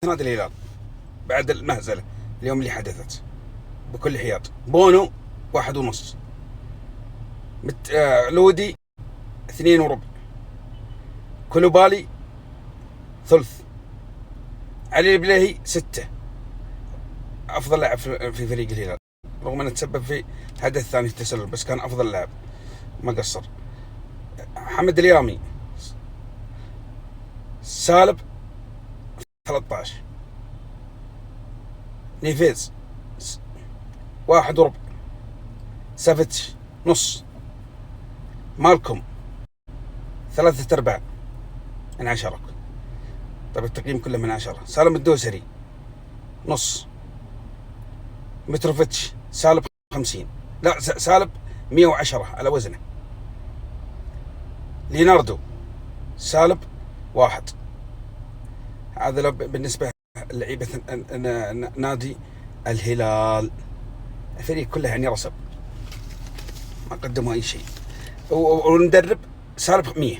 نادي الهلال بعد المهزلة اليوم اللي حدثت بكل حياد. بونو 1.5، لودي 2.25، كولوبالي ثلث، علي البليهي 6. أفضل لاعب في فريق الهلال، رغم أنه تسبب في هدف ثاني في التسلل، بس كان أفضل لاعب ما قصر. محمد اليامي سالب 13، نيفيز 1.25، سافيتش نص، مالكم 3/4 من 10. طيب التقييم كله من 10. سالم الدوسري نص، متروفيتش سالب 50، لا سالب 110 على وزنه، ليناردو سالب 1. هذا بالنسبة لعيبة نادي الهلال. الفريق كله يعني رسب، ما قدموا أي شيء. والمدرب سالب 100.